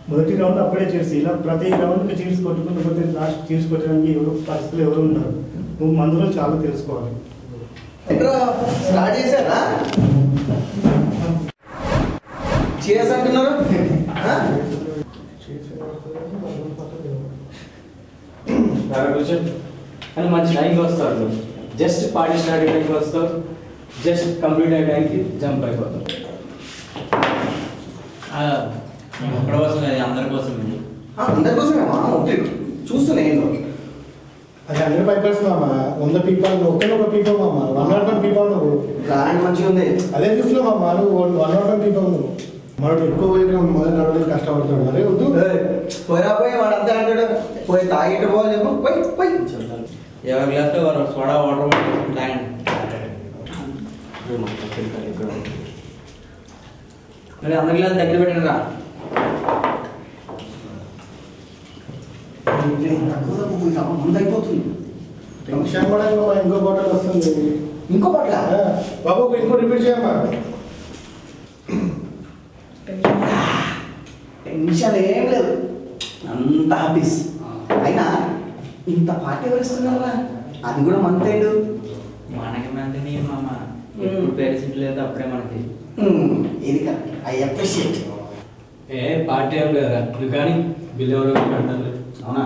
మొదటి రౌండ్ అప్పుడే చేసి ఇలా ప్రతి రౌండ్కి చీర్స్ కొట్టుకుంటూ పోతే లాస్ట్ చీర్స్ కొట్టడానికి ఎవరు పరిస్థితులు ఎవరు ఉన్నారు నువ్వు మందులో చాలా తెలుసుకోవాలి. స్టార్ట్ చేశారా చేసి అంటున్నారు అని మంచి టైంకి వస్తారు. జస్ట్ పార్టీ స్టార్ట్ టైంకి వస్తారు, జస్ట్ కంప్లీట్ అయ్యే టైంకి జంప్ అయిపోతారు. ఒక్కడ కోసం అందరి కోసం అందరి కోసమేమా చూస్తున్నా ఏంటో అది 100 పైపర్స్ మామ 100 పీపాల్ ఒక పీపల్ మామ 101 పీపాల్ నువ్వు బ్రాండ్ మంచిగా ఉంది. అదే చూస్తున్నా మామ నువ్వు 101 పీపాల్ నువ్వు మనోడు ఎక్కువ పోయిన మొదలు నడవడానికి కష్టపడతాడు. మరి వద్దు పోయిరా పోయి వాడు అంతే అంటాడు. పోయి తాగిట్టు పోవాలి చెప్పు పోయి పోయి ఎవరి గ్లాస్లో వారు సోడా వాటర్ తాగండి. మరి అందరి గ్లాస్ దగ్గర పెట్టినరా ముందు అయిపోతుంది. టెన్షన్ పడక ఇంకో బాటల్ వస్తుంది. ఇంకో పట్ల బాబు ఇంకో రిపీట్ చేయమ్మా. టెన్షన్ ఏం లేదు, అంత హ్యాపీస్. అయినా ఇంత పార్టీ ఎవరిస్తున్నారా? అది కూడా మంతేడు మనకి మంది నీ మామ పేరెంట్ లేదు అప్పుడే మనకి ఇది కరెక్ట్. I appreciate. పార్టీ ఏం లేదా నువ్వు కానీ బిల్ ఎవరు కట్టాలి. అవునా?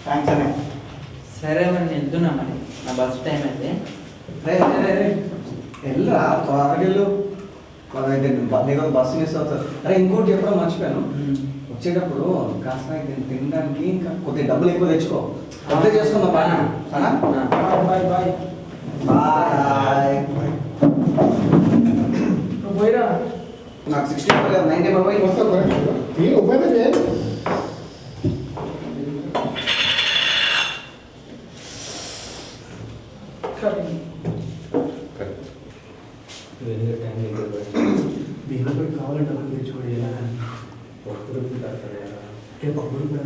థ్యాంక్స్ అనే. సరే మరి నేను వెళ్తున్నా మరి నా బస్ టైం అయితే. వెళ్ళరా త్వరగా వెళ్ళు. నీకు బస్సు మిస్ అవుతారు. అరే ఇంకోటి చెప్పడం మర్చిపోయాను, వచ్చేటప్పుడు కాస్త తినడానికి ఇంకా కొద్దిగా డబ్బులు ఎక్కువ తెచ్చుకో. అప్లై చేసుకుందాం బాగా. Bye bye bye. పోయిరా నాకు 60 90 బాయ్ వస్తా ఉపయోగం చేయండి. దీనిపై కావాలంటే డబ్బులు తెచ్చుకోండి. ఎలా పప్పుడు పప్పుడు కూడా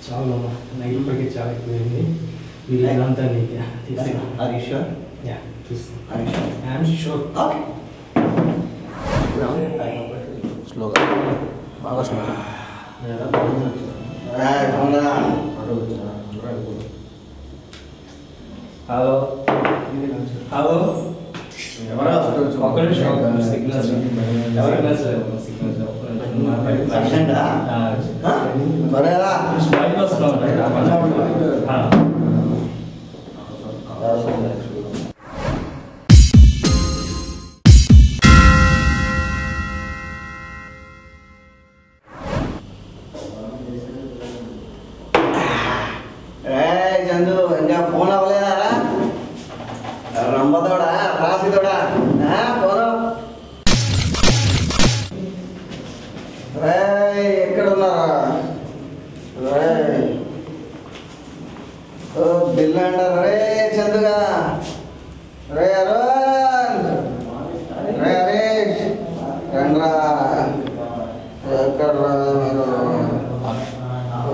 చాలా నైట్కి చాలా ఎక్కువైంది. వీళ్ళంతా నీకు స్లోగా బాగా స్లోగా హలో హలో ఒక్క నిమిషం సిగ్నల్స్ చందు ఇంకా ఫోన్ అవ్వలేదారా? రంబతోడా రాసితోడా ఫోను ఎక్కడున్నారా? బిల్ అంటారు రే చందుగా. రే అరుణ్ రే హరీష్ రండ్రా. ఎక్కడ్రా మీరు?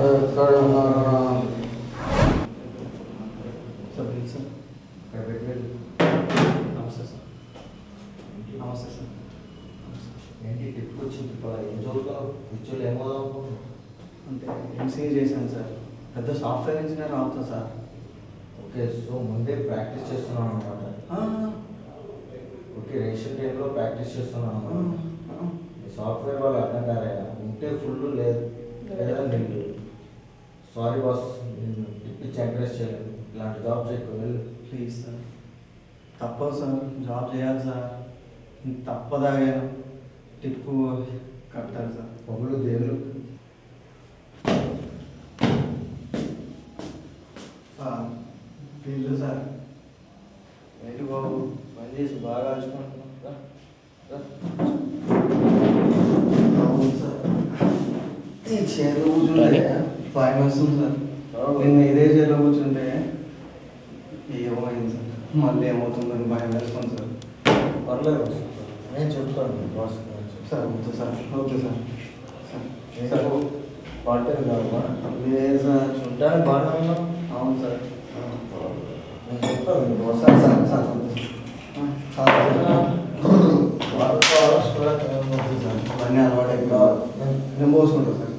ఎక్కడ ఉన్నారు? నమస్తే సార్. నమస్తే సార్. ఏంటి టిప్ వచ్చింది? ఏం చదువుతావు? విచ్చులు ఏమో అంటే ఎంసీఏ చేశాను సార్. పెద్ద సాఫ్ట్వేర్ ఇంజనీర్ అవుతా సార్. ఓకే, సో ముందే ప్రాక్టీస్ చేస్తున్నాను అనమాట. ఓకే, రేషన్ టైంలో ప్రాక్టీస్ చేస్తున్నాను అనమాట. సాఫ్ట్వేర్ వాళ్ళు అర్థం కారా? ఉంటే ఫుల్ లేదు లేదండి. సారీ బాస్, నేను ఇప్పించి ఎంకరేజ్ చేయలేదు. ఇలాంటి జాబ్స్ ఎక్కువ వెళ్ళి. ప్లీజ్ సార్, తప్పదు సార్, జాబ్ చేయాలి సార్, తప్పదాగాను టిప్పు కట్టాలి సార్. పొగలు దేవులు సార్ ఫీల్డ్ సార్. ఏంటి బాబు, పని చేసి బాగా అలసిపోతున్నాం. అవును సార్, ఈ చైర్లో కూర్చుంటే 5 months ఉంది సార్. నిన్న ఇదే చైర్లో కూర్చుంటే ఏమైంది సార్, మళ్ళీ ఏమవుతుందని భయం వేస్తుంది సార్. పర్లేదు, నేను చెప్తాను boss. Sir okay sir, okay sir. Sir party కావాలా? లేదు సార్, చూడటానికి బాగానే ఉన్నాం. అవును సార్. నేను చెప్తాను బాస్. సార్ సార్ సార్ అవన్నీ అలవాటు అయిపోయింది. నేను పోసుకుంటా సార్.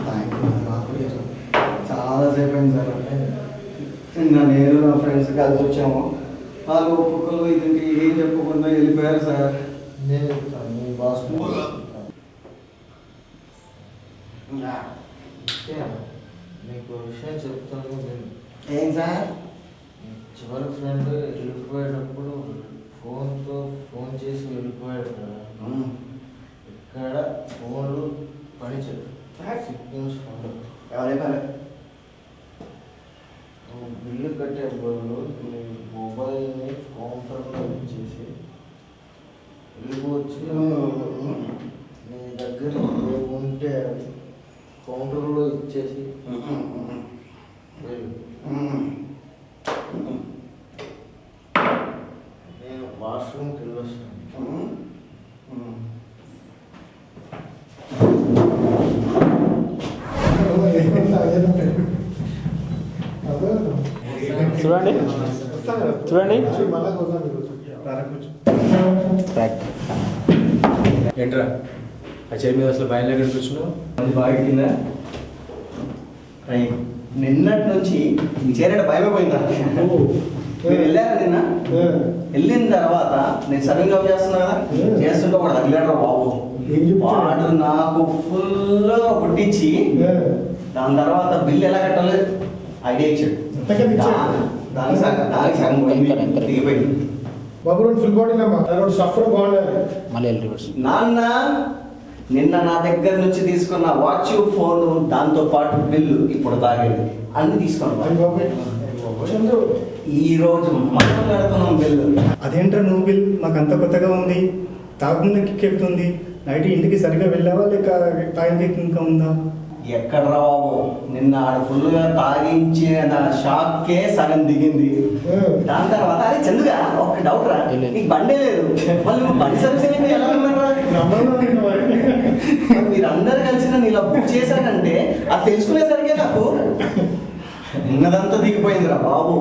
థ్యాంక్ యూ, నాకు చాలా సేపు అయింది సార్. నిన్న నేను నా ఫ్రెండ్స్ కలిసి వచ్చాము. వాళ్ళు ఒక్కొక్కరు ఇది ఏం చెప్పకుండా వెళ్ళిపోయారు సార్. నేను చెప్తాను మీ బాస్. మీకు విషయం చెప్తాను. నేను ఏం సార్? చివరి ఫ్రెండ్ వెళ్ళిపోయేటప్పుడు ఫోన్ చేసి వెళ్ళిపోయాడు కదా. ఇక్కడ ఫోన్లు పనిచేయదు, సిగ్నల్స్ ఉండవు. ఎవరైనా బిల్లు కట్టే బదులు మీ మొబైల్ని కౌంటర్లో ఇచ్చేసి వెళ్ళిపోవచ్చు. మీ దగ్గర ఉంటే కౌంటర్లో ఇచ్చేసి వెళ్ళు. నేను వాష్రూమ్కి వెళ్ళొస్తాను. చూడండి చూడండి. ఏంట్రా ఆ చైర్ మీద అసలు భయం లేకుండా కూర్చున్నావు? అది బాగా కింద నిన్నటి నుంచి ఈ చేరేట భయమైపోయిందా? మీరు వెళ్ళారా నిన్న? వెళ్ళిన తర్వాత నేను సడన్ గా చేస్తున్నా కదా, చేస్తుంటే కూడా తగిలేడరా బాబు. వాడు నాకు ఫుల్ పుట్టించి దాని తర్వాత బిల్లు ఎలా కట్టాలో ఐడియా ఇచ్చాడు. దానికి సగం దిగిపోయింది. ఫుల్ బాడీ సఫర్ నాన్న నిన్న నా దగ్గర నుంచి తీసుకున్న వాచ్, ఫోన్, దాంతో పాటు బిల్లు ఇప్పుడు తాగేది అన్ని తీసుకున్నాను. ఈ రోజు మనం కడుతున్నాం బిల్లు. అదేంట్రా నువ్వు బిల్ మాకు అంత కొత్తగా ఉంది. తాగకుండా కిక్కెక్కుతుంది. నైట్ ఇంటికి సరిగా వెళ్ళావా లేక తాగికి ఇంకా ఉందా? ఎక్కడ రా బాబు, నిన్న ఆడ ఫుల్ గా తాగించి నా షాక్కే సగం దిగింది. దాని తర్వాత అరే చందుగా ఒక డౌట్ రా, నీకు బండే లేదు, మళ్ళీ నువ్వు బండి సర్వీసింగ్ ఎలా ఉన్నారా? మీరు అందరు కలిసి నన్ను ఇలా బుక్ చేశారంటే అది తెలుసుకునేసరికే నాకు ఉన్నదంతా దిగిపోయిందిరా బాబు.